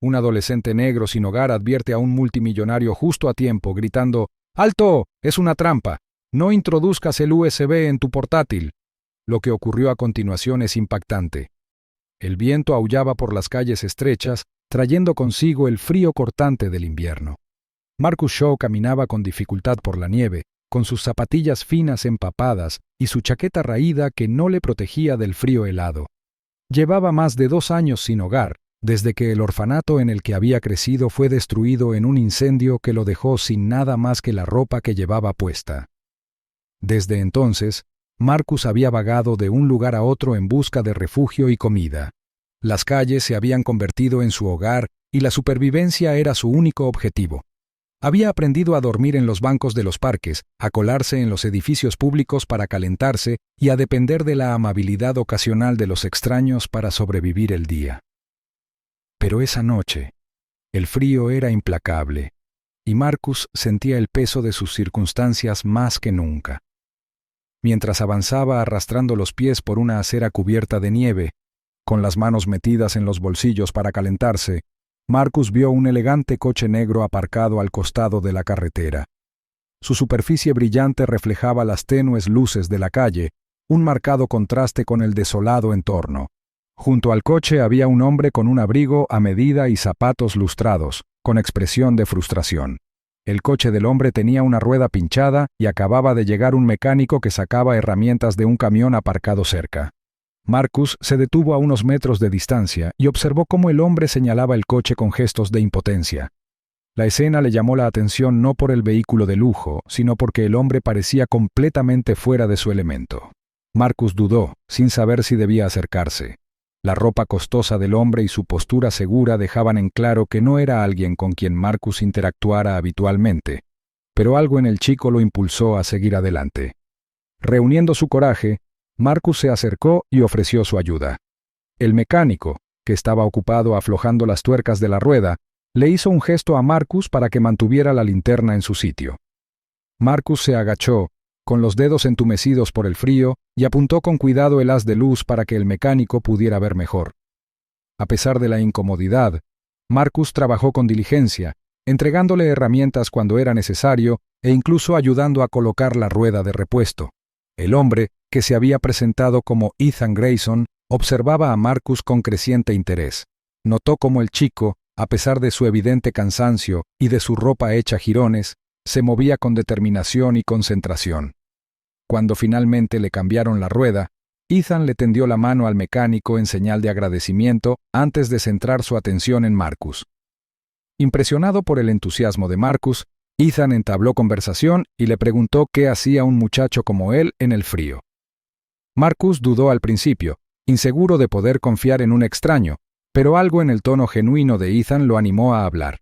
Un adolescente negro sin hogar advierte a un multimillonario justo a tiempo, gritando: ¡Alto! ¡Es una trampa! ¡No introduzcas el USB en tu portátil! Lo que ocurrió a continuación es impactante. El viento aullaba por las calles estrechas, trayendo consigo el frío cortante del invierno. Marcus Shaw caminaba con dificultad por la nieve, con sus zapatillas finas empapadas y su chaqueta raída que no le protegía del frío helado. Llevaba más de 2 años sin hogar, desde que el orfanato en el que había crecido fue destruido en un incendio que lo dejó sin nada más que la ropa que llevaba puesta. Desde entonces, Marcus había vagado de un lugar a otro en busca de refugio y comida. Las calles se habían convertido en su hogar y la supervivencia era su único objetivo. Había aprendido a dormir en los bancos de los parques, a colarse en los edificios públicos para calentarse y a depender de la amabilidad ocasional de los extraños para sobrevivir el día. Pero esa noche, el frío era implacable, y Marcus sentía el peso de sus circunstancias más que nunca. Mientras avanzaba arrastrando los pies por una acera cubierta de nieve, con las manos metidas en los bolsillos para calentarse, Marcus vio un elegante coche negro aparcado al costado de la carretera. Su superficie brillante reflejaba las tenues luces de la calle, un marcado contraste con el desolado entorno. Junto al coche había un hombre con un abrigo a medida y zapatos lustrados, con expresión de frustración. El coche del hombre tenía una rueda pinchada y acababa de llegar un mecánico que sacaba herramientas de un camión aparcado cerca. Marcus se detuvo a unos metros de distancia y observó cómo el hombre señalaba el coche con gestos de impotencia. La escena le llamó la atención no por el vehículo de lujo, sino porque el hombre parecía completamente fuera de su elemento. Marcus dudó, sin saber si debía acercarse. La ropa costosa del hombre y su postura segura dejaban en claro que no era alguien con quien Marcus interactuara habitualmente, pero algo en el chico lo impulsó a seguir adelante. Reuniendo su coraje, Marcus se acercó y ofreció su ayuda. El mecánico, que estaba ocupado aflojando las tuercas de la rueda, le hizo un gesto a Marcus para que mantuviera la linterna en su sitio. Marcus se agachó, con los dedos entumecidos por el frío, y apuntó con cuidado el haz de luz para que el mecánico pudiera ver mejor. A pesar de la incomodidad, Marcus trabajó con diligencia, entregándole herramientas cuando era necesario e incluso ayudando a colocar la rueda de repuesto. El hombre, que se había presentado como Ethan Grayson, observaba a Marcus con creciente interés. Notó cómo el chico, a pesar de su evidente cansancio y de su ropa hecha jirones, se movía con determinación y concentración. Cuando finalmente le cambiaron la rueda, Ethan le tendió la mano al mecánico en señal de agradecimiento antes de centrar su atención en Marcus. Impresionado por el entusiasmo de Marcus, Ethan entabló conversación y le preguntó qué hacía un muchacho como él en el frío. Marcus dudó al principio, inseguro de poder confiar en un extraño, pero algo en el tono genuino de Ethan lo animó a hablar.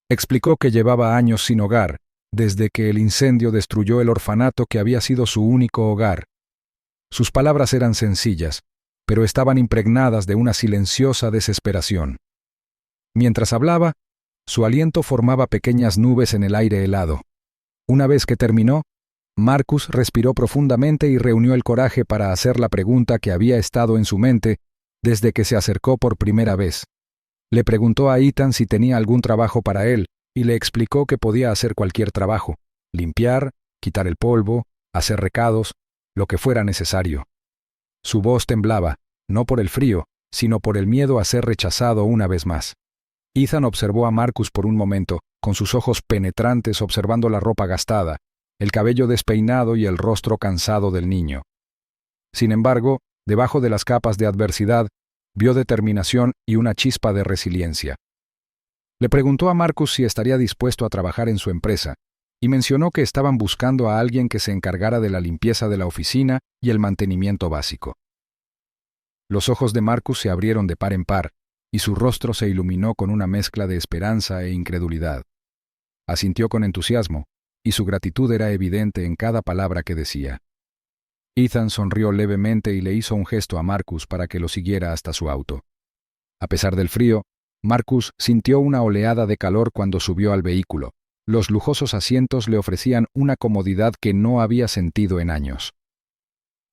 Explicó que llevaba años sin hogar, desde que el incendio destruyó el orfanato que había sido su único hogar. Sus palabras eran sencillas, pero estaban impregnadas de una silenciosa desesperación. Mientras hablaba, su aliento formaba pequeñas nubes en el aire helado. Una vez que terminó, Marcus respiró profundamente y reunió el coraje para hacer la pregunta que había estado en su mente desde que se acercó por primera vez. Le preguntó a Ethan si tenía algún trabajo para él, y le explicó que podía hacer cualquier trabajo: limpiar, quitar el polvo, hacer recados, lo que fuera necesario. Su voz temblaba, no por el frío, sino por el miedo a ser rechazado una vez más. Ethan observó a Marcus por un momento, con sus ojos penetrantes observando la ropa gastada, el cabello despeinado y el rostro cansado del niño. Sin embargo, debajo de las capas de adversidad, vio determinación y una chispa de resiliencia. Le preguntó a Marcus si estaría dispuesto a trabajar en su empresa, y mencionó que estaban buscando a alguien que se encargara de la limpieza de la oficina y el mantenimiento básico. Los ojos de Marcus se abrieron de par en par, y su rostro se iluminó con una mezcla de esperanza e incredulidad. Asintió con entusiasmo, y su gratitud era evidente en cada palabra que decía. Ethan sonrió levemente y le hizo un gesto a Marcus para que lo siguiera hasta su auto. A pesar del frío, Marcus sintió una oleada de calor cuando subió al vehículo. Los lujosos asientos le ofrecían una comodidad que no había sentido en años.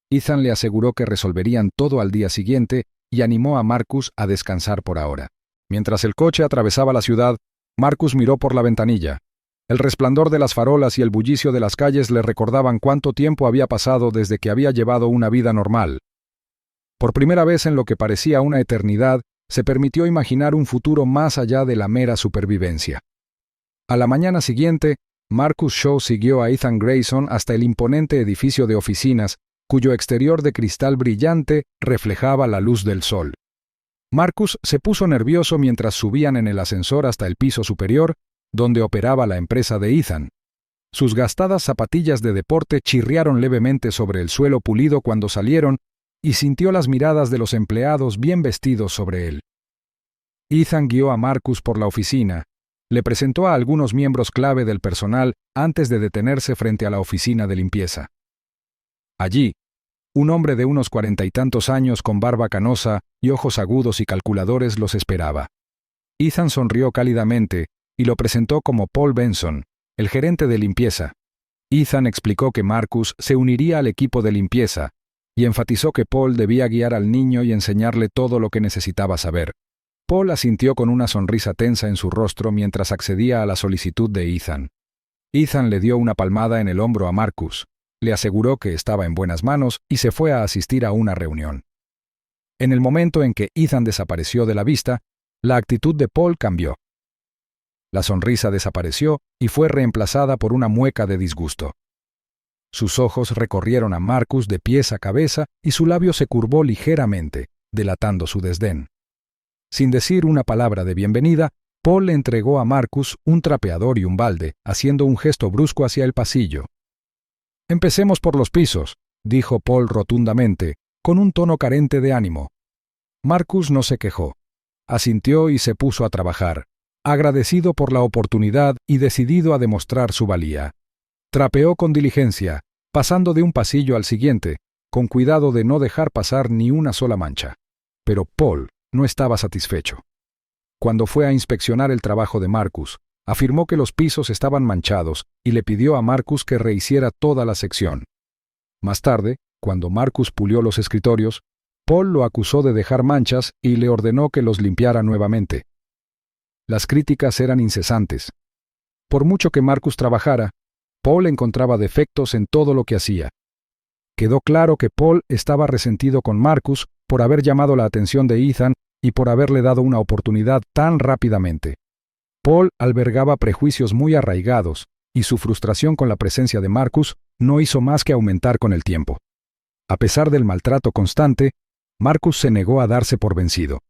Ethan le aseguró que resolverían todo al día siguiente y animó a Marcus a descansar por ahora. Mientras el coche atravesaba la ciudad, Marcus miró por la ventanilla. El resplandor de las farolas y el bullicio de las calles le recordaban cuánto tiempo había pasado desde que había llevado una vida normal. Por primera vez en lo que parecía una eternidad, se permitió imaginar un futuro más allá de la mera supervivencia. A la mañana siguiente, Marcus Shaw siguió a Ethan Grayson hasta el imponente edificio de oficinas, cuyo exterior de cristal brillante reflejaba la luz del sol. Marcus se puso nervioso mientras subían en el ascensor hasta el piso superior, donde operaba la empresa de Ethan. Sus gastadas zapatillas de deporte chirriaron levemente sobre el suelo pulido cuando salieron y sintió las miradas de los empleados bien vestidos sobre él. Ethan guió a Marcus por la oficina, le presentó a algunos miembros clave del personal antes de detenerse frente a la oficina de limpieza. Allí, un hombre de unos 40 y tantos años con barba canosa y ojos agudos y calculadores los esperaba. Ethan sonrió cálidamente y lo presentó como Paul Benson, el gerente de limpieza. Ethan explicó que Marcus se uniría al equipo de limpieza y enfatizó que Paul debía guiar al niño y enseñarle todo lo que necesitaba saber. Paul asintió con una sonrisa tensa en su rostro mientras accedía a la solicitud de Ethan. Ethan le dio una palmada en el hombro a Marcus, le aseguró que estaba en buenas manos y se fue a asistir a una reunión. En el momento en que Ethan desapareció de la vista, la actitud de Paul cambió. La sonrisa desapareció y fue reemplazada por una mueca de disgusto. Sus ojos recorrieron a Marcus de pies a cabeza y su labio se curvó ligeramente, delatando su desdén. Sin decir una palabra de bienvenida, Paul le entregó a Marcus un trapeador y un balde, haciendo un gesto brusco hacia el pasillo. «Empecemos por los pisos», dijo Paul rotundamente, con un tono carente de ánimo. Marcus no se quejó. Asintió y se puso a trabajar, agradecido por la oportunidad y decidido a demostrar su valía. Trapeó con diligencia, pasando de un pasillo al siguiente, con cuidado de no dejar pasar ni una sola mancha. Pero Paul no estaba satisfecho. Cuando fue a inspeccionar el trabajo de Marcus, afirmó que los pisos estaban manchados y le pidió a Marcus que rehiciera toda la sección. Más tarde, cuando Marcus pulió los escritorios, Paul lo acusó de dejar manchas y le ordenó que los limpiara nuevamente. Las críticas eran incesantes. Por mucho que Marcus trabajara, Paul encontraba defectos en todo lo que hacía. Quedó claro que Paul estaba resentido con Marcus por haber llamado la atención de Ethan y por haberle dado una oportunidad tan rápidamente. Paul albergaba prejuicios muy arraigados, y su frustración con la presencia de Marcus no hizo más que aumentar con el tiempo. A pesar del maltrato constante, Marcus se negó a darse por vencido.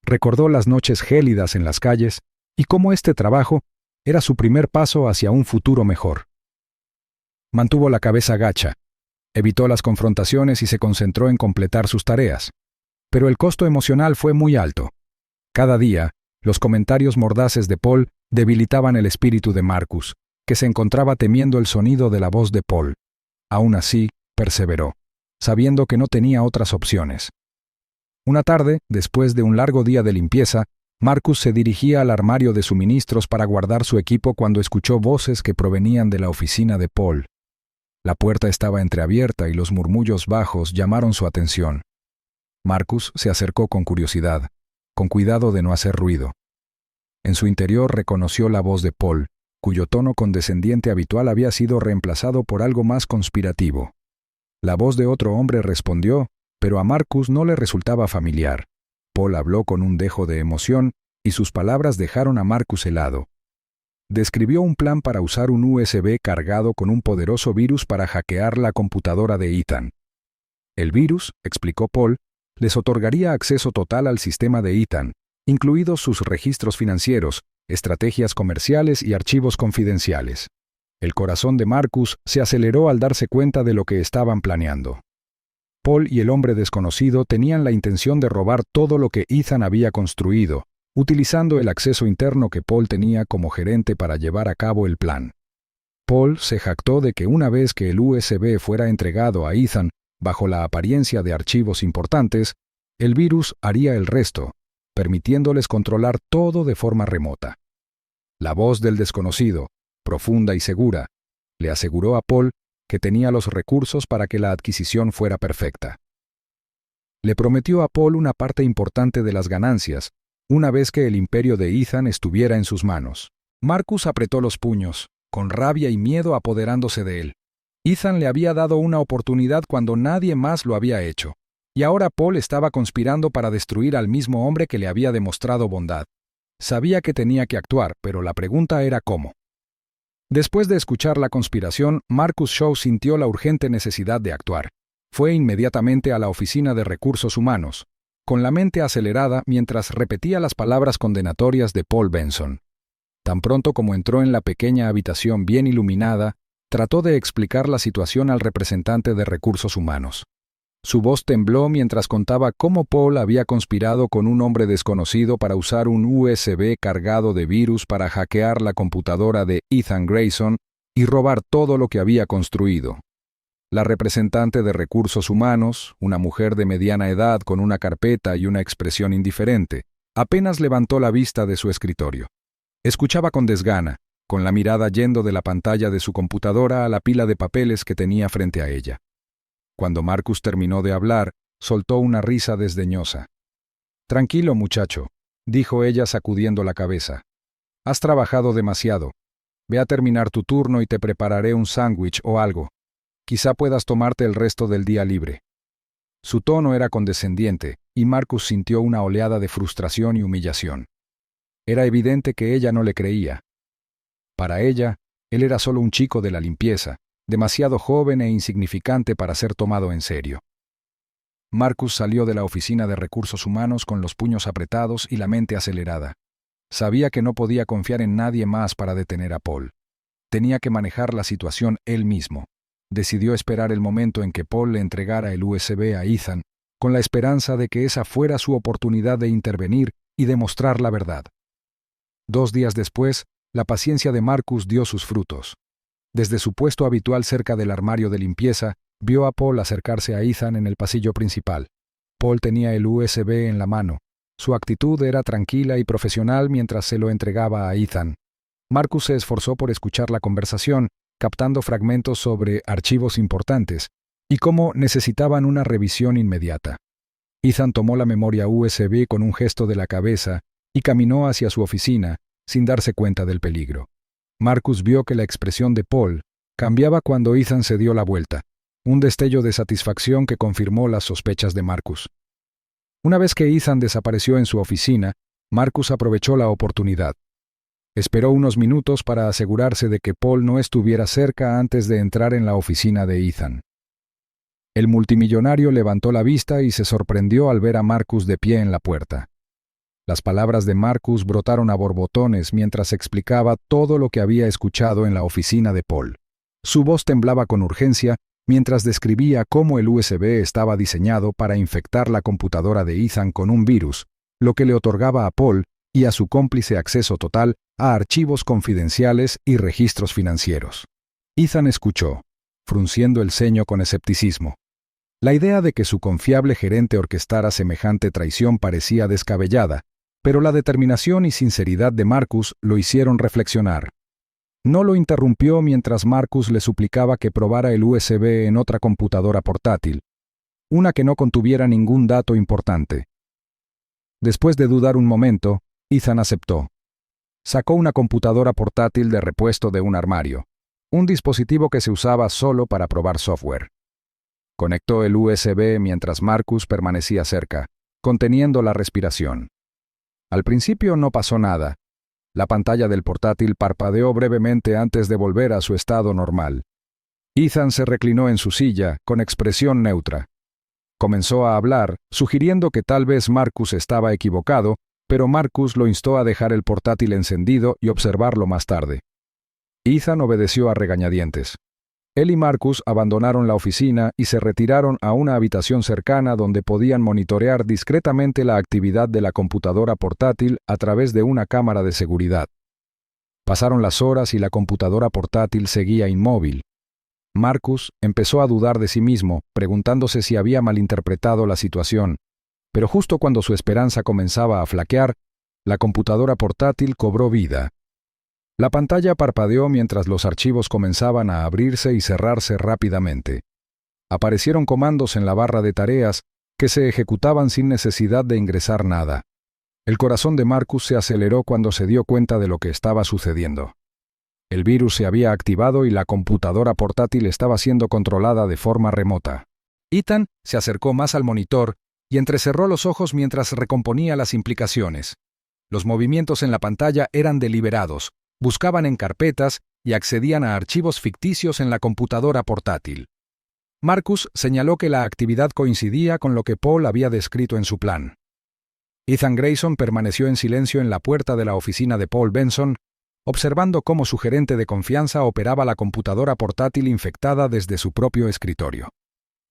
Recordó las noches gélidas en las calles y cómo este trabajo era su primer paso hacia un futuro mejor. Mantuvo la cabeza gacha, evitó las confrontaciones y se concentró en completar sus tareas. Pero el costo emocional fue muy alto. Cada día, los comentarios mordaces de Paul debilitaban el espíritu de Marcus, que se encontraba temiendo el sonido de la voz de Paul. Aún así, perseveró, sabiendo que no tenía otras opciones. Una tarde, después de un largo día de limpieza, Marcus se dirigía al armario de suministros para guardar su equipo cuando escuchó voces que provenían de la oficina de Paul. La puerta estaba entreabierta y los murmullos bajos llamaron su atención. Marcus se acercó con curiosidad, con cuidado de no hacer ruido. En su interior reconoció la voz de Paul, cuyo tono condescendiente habitual había sido reemplazado por algo más conspirativo. La voz de otro hombre respondió, pero a Marcus no le resultaba familiar. Paul habló con un dejo de emoción y sus palabras dejaron a Marcus helado. Describió un plan para usar un USB cargado con un poderoso virus para hackear la computadora de Ethan. El virus, explicó Paul, les otorgaría acceso total al sistema de Ethan, incluidos sus registros financieros, estrategias comerciales y archivos confidenciales. El corazón de Marcus se aceleró al darse cuenta de lo que estaban planeando. Paul y el hombre desconocido tenían la intención de robar todo lo que Ethan había construido, utilizando el acceso interno que Paul tenía como gerente para llevar a cabo el plan. Paul se jactó de que una vez que el USB fuera entregado a Ethan bajo la apariencia de archivos importantes, el virus haría el resto, permitiéndoles controlar todo de forma remota. La voz del desconocido, profunda y segura, le aseguró a Paul que tenía los recursos para que la adquisición fuera perfecta. Le prometió a Paul una parte importante de las ganancias una vez que el imperio de Ethan estuviera en sus manos. Marcus apretó los puños, con rabia y miedo apoderándose de él. Ethan le había dado una oportunidad cuando nadie más lo había hecho, y ahora Paul estaba conspirando para destruir al mismo hombre que le había demostrado bondad. Sabía que tenía que actuar, pero la pregunta era cómo. Después de escuchar la conspiración, Marcus Shaw sintió la urgente necesidad de actuar. Fue inmediatamente a la oficina de recursos humanos, con la mente acelerada mientras repetía las palabras condenatorias de Paul Benson. Tan pronto como entró en la pequeña habitación bien iluminada, trató de explicar la situación al representante de recursos humanos. Su voz tembló mientras contaba cómo Paul había conspirado con un hombre desconocido para usar un USB cargado de virus para hackear la computadora de Ethan Grayson y robar todo lo que había construido. La representante de recursos humanos, una mujer de mediana edad con una carpeta y una expresión indiferente, apenas levantó la vista de su escritorio. Escuchaba con desgana, con la mirada yendo de la pantalla de su computadora a la pila de papeles que tenía frente a ella. Cuando Marcus terminó de hablar, soltó una risa desdeñosa. «Tranquilo, muchacho», dijo ella sacudiendo la cabeza. «Has trabajado demasiado. Ve a terminar tu turno y te prepararé un sándwich o algo. Quizá puedas tomarte el resto del día libre». Su tono era condescendiente, y Marcus sintió una oleada de frustración y humillación. Era evidente que ella no le creía. Para ella, él era solo un chico de la limpieza, demasiado joven e insignificante para ser tomado en serio. Marcus salió de la oficina de recursos humanos con los puños apretados y la mente acelerada. Sabía que no podía confiar en nadie más para detener a Paul. Tenía que manejar la situación él mismo. Decidió esperar el momento en que Paul le entregara el USB a Ethan, con la esperanza de que esa fuera su oportunidad de intervenir y demostrar la verdad. 2 días después, la paciencia de Marcus dio sus frutos. Desde su puesto habitual cerca del armario de limpieza, vio a Paul acercarse a Ethan en el pasillo principal. Paul tenía el USB en la mano. Su actitud era tranquila y profesional mientras se lo entregaba a Ethan. Marcus se esforzó por escuchar la conversación, captando fragmentos sobre archivos importantes y cómo necesitaban una revisión inmediata. Ethan tomó la memoria USB con un gesto de la cabeza y caminó hacia su oficina, sin darse cuenta del peligro. Marcus vio que la expresión de Paul cambiaba cuando Ethan se dio la vuelta, un destello de satisfacción que confirmó las sospechas de Marcus. Una vez que Ethan desapareció en su oficina, Marcus aprovechó la oportunidad. Esperó unos minutos para asegurarse de que Paul no estuviera cerca antes de entrar en la oficina de Ethan. El multimillonario levantó la vista y se sorprendió al ver a Marcus de pie en la puerta. Las palabras de Marcus brotaron a borbotones mientras explicaba todo lo que había escuchado en la oficina de Paul. Su voz temblaba con urgencia mientras describía cómo el USB estaba diseñado para infectar la computadora de Ethan con un virus, lo que le otorgaba a Paul y a su cómplice acceso total a archivos confidenciales y registros financieros. Ethan escuchó, frunciendo el ceño con escepticismo. La idea de que su confiable gerente orquestara semejante traición parecía descabellada, pero la determinación y sinceridad de Marcus lo hicieron reflexionar. No lo interrumpió mientras Marcus le suplicaba que probara el USB en otra computadora portátil, una que no contuviera ningún dato importante. Después de dudar un momento, Ethan aceptó. Sacó una computadora portátil de repuesto de un armario, un dispositivo que se usaba solo para probar software. Conectó el USB mientras Marcus permanecía cerca, conteniendo la respiración. Al principio no pasó nada. La pantalla del portátil parpadeó brevemente antes de volver a su estado normal. Ethan se reclinó en su silla, con expresión neutra. Comenzó a hablar, sugiriendo que tal vez Marcus estaba equivocado, pero Marcus lo instó a dejar el portátil encendido y observarlo más tarde. Ethan obedeció a regañadientes. Él y Marcus abandonaron la oficina y se retiraron a una habitación cercana donde podían monitorear discretamente la actividad de la computadora portátil a través de una cámara de seguridad. Pasaron las horas y la computadora portátil seguía inmóvil. Marcus empezó a dudar de sí mismo, preguntándose si había malinterpretado la situación, pero justo cuando su esperanza comenzaba a flaquear, la computadora portátil cobró vida. La pantalla parpadeó mientras los archivos comenzaban a abrirse y cerrarse rápidamente. Aparecieron comandos en la barra de tareas que se ejecutaban sin necesidad de ingresar nada. El corazón de Marcus se aceleró cuando se dio cuenta de lo que estaba sucediendo. El virus se había activado y la computadora portátil estaba siendo controlada de forma remota. Ethan se acercó más al monitor y entrecerró los ojos mientras recomponía las implicaciones. Los movimientos en la pantalla eran deliberados, buscaban en carpetas y accedían a archivos ficticios en la computadora portátil. Marcus señaló que la actividad coincidía con lo que Paul había descrito en su plan. Ethan Grayson permaneció en silencio en la puerta de la oficina de Paul Benson, observando cómo su gerente de confianza operaba la computadora portátil infectada desde su propio escritorio.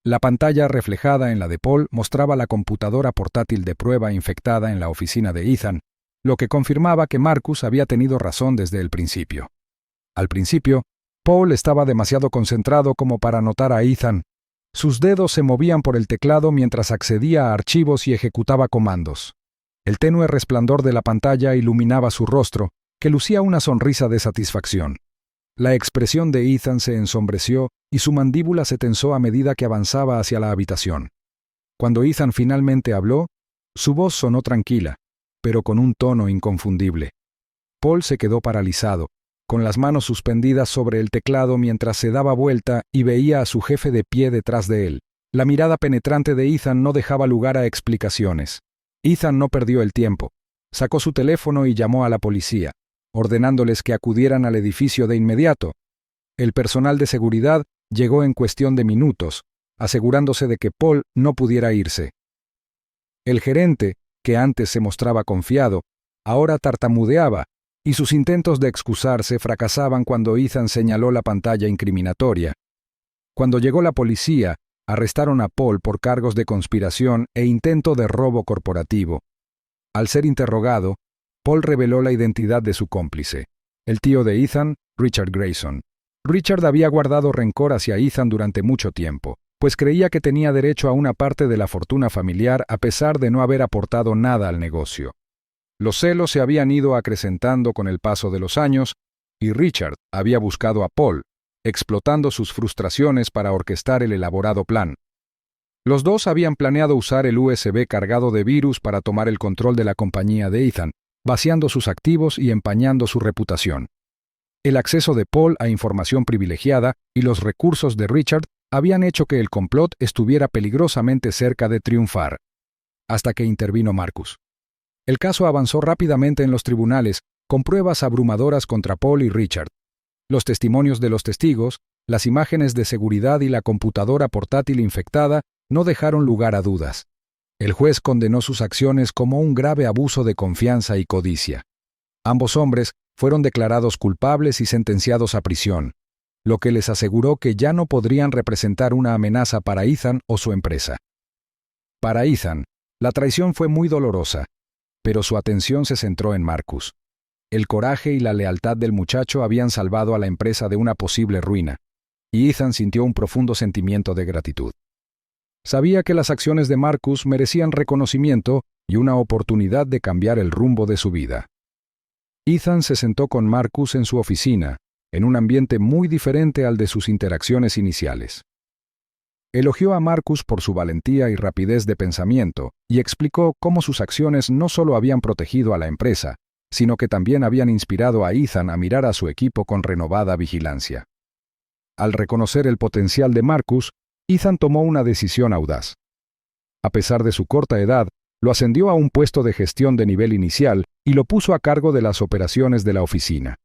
La pantalla reflejada en la de Paul mostraba la computadora portátil de prueba infectada en la oficina de Ethan, lo que confirmaba que Marcus había tenido razón desde el principio. Al principio, Paul estaba demasiado concentrado como para notar a Ethan. Sus dedos se movían por el teclado mientras accedía a archivos y ejecutaba comandos. El tenue resplandor de la pantalla iluminaba su rostro, que lucía una sonrisa de satisfacción. La expresión de Ethan se ensombreció y su mandíbula se tensó a medida que avanzaba hacia la habitación. Cuando Ethan finalmente habló, su voz sonó tranquila, pero con un tono inconfundible. Paul se quedó paralizado, con las manos suspendidas sobre el teclado mientras se daba vuelta y veía a su jefe de pie detrás de él. La mirada penetrante de Ethan no dejaba lugar a explicaciones. Ethan no perdió el tiempo. Sacó su teléfono y llamó a la policía, ordenándoles que acudieran al edificio de inmediato. El personal de seguridad llegó en cuestión de minutos, asegurándose de que Paul no pudiera irse. El gerente, que antes se mostraba confiado, ahora tartamudeaba, y sus intentos de excusarse fracasaban cuando Ethan señaló la pantalla incriminatoria. Cuando llegó la policía, arrestaron a Paul por cargos de conspiración e intento de robo corporativo. Al ser interrogado, Paul reveló la identidad de su cómplice, el tío de Ethan, Richard Grayson. Richard había guardado rencor hacia Ethan durante mucho tiempo, pues creía que tenía derecho a una parte de la fortuna familiar a pesar de no haber aportado nada al negocio. Los celos se habían ido acrecentando con el paso de los años, y Richard había buscado a Paul, explotando sus frustraciones para orquestar el elaborado plan. Los dos habían planeado usar el USB cargado de virus para tomar el control de la compañía de Ethan, vaciando sus activos y empañando su reputación. El acceso de Paul a información privilegiada y los recursos de Richard habían hecho que el complot estuviera peligrosamente cerca de triunfar, hasta que intervino Marcus. El caso avanzó rápidamente en los tribunales, con pruebas abrumadoras contra Paul y Richard. Los testimonios de los testigos, las imágenes de seguridad y la computadora portátil infectada no dejaron lugar a dudas. El juez condenó sus acciones como un grave abuso de confianza y codicia. Ambos hombres fueron declarados culpables y sentenciados a prisión, lo que les aseguró que ya no podrían representar una amenaza para Ethan o su empresa. Para Ethan, la traición fue muy dolorosa, pero su atención se centró en Marcus. El coraje y la lealtad del muchacho habían salvado a la empresa de una posible ruina, y Ethan sintió un profundo sentimiento de gratitud. Sabía que las acciones de Marcus merecían reconocimiento y una oportunidad de cambiar el rumbo de su vida. Ethan se sentó con Marcus en su oficina, en un ambiente muy diferente al de sus interacciones iniciales. Elogió a Marcus por su valentía y rapidez de pensamiento y explicó cómo sus acciones no solo habían protegido a la empresa, sino que también habían inspirado a Ethan a mirar a su equipo con renovada vigilancia. Al reconocer el potencial de Marcus, Ethan tomó una decisión audaz. A pesar de su corta edad, lo ascendió a un puesto de gestión de nivel inicial y lo puso a cargo de las operaciones de la oficina.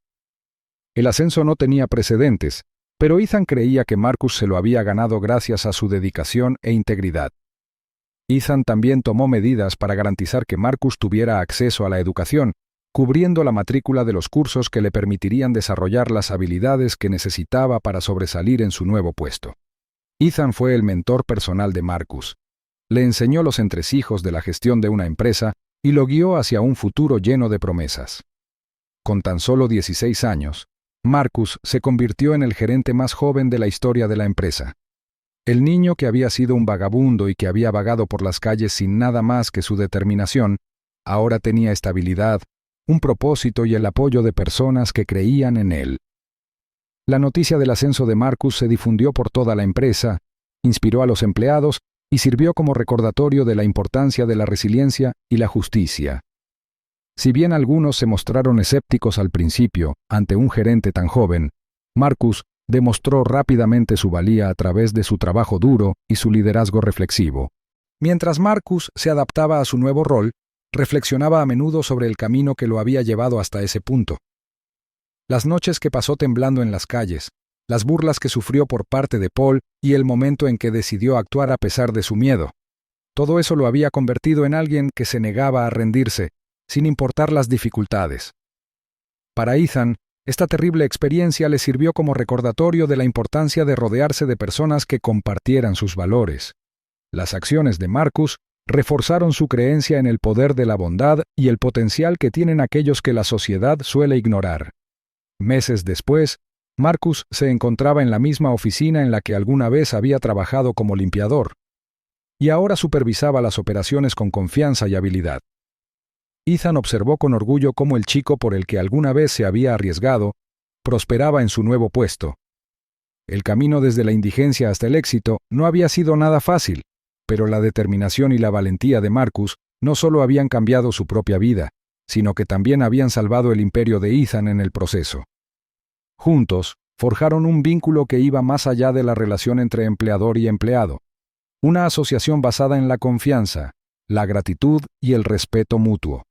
El ascenso no tenía precedentes, pero Ethan creía que Marcus se lo había ganado gracias a su dedicación e integridad. Ethan también tomó medidas para garantizar que Marcus tuviera acceso a la educación, cubriendo la matrícula de los cursos que le permitirían desarrollar las habilidades que necesitaba para sobresalir en su nuevo puesto. Ethan fue el mentor personal de Marcus. Le enseñó los entresijos de la gestión de una empresa y lo guió hacia un futuro lleno de promesas. Con tan solo 16 años, Marcus se convirtió en el gerente más joven de la historia de la empresa. El niño que había sido un vagabundo y que había vagado por las calles sin nada más que su determinación, ahora tenía estabilidad, un propósito y el apoyo de personas que creían en él. La noticia del ascenso de Marcus se difundió por toda la empresa, inspiró a los empleados y sirvió como recordatorio de la importancia de la resiliencia y la justicia. Si bien algunos se mostraron escépticos al principio ante un gerente tan joven, Marcus demostró rápidamente su valía a través de su trabajo duro y su liderazgo reflexivo. Mientras Marcus se adaptaba a su nuevo rol, reflexionaba a menudo sobre el camino que lo había llevado hasta ese punto. Las noches que pasó temblando en las calles, las burlas que sufrió por parte de Paul y el momento en que decidió actuar a pesar de su miedo. Todo eso lo había convertido en alguien que se negaba a rendirse, sin importar las dificultades. Para Ethan, esta terrible experiencia le sirvió como recordatorio de la importancia de rodearse de personas que compartieran sus valores. Las acciones de Marcus reforzaron su creencia en el poder de la bondad y el potencial que tienen aquellos que la sociedad suele ignorar. Meses después, Marcus se encontraba en la misma oficina en la que alguna vez había trabajado como limpiador, y ahora supervisaba las operaciones con confianza y habilidad. Ethan observó con orgullo cómo el chico por el que alguna vez se había arriesgado prosperaba en su nuevo puesto. El camino desde la indigencia hasta el éxito no había sido nada fácil, pero la determinación y la valentía de Marcus no solo habían cambiado su propia vida, sino que también habían salvado el imperio de Ethan en el proceso. Juntos, forjaron un vínculo que iba más allá de la relación entre empleador y empleado, una asociación basada en la confianza, la gratitud y el respeto mutuo.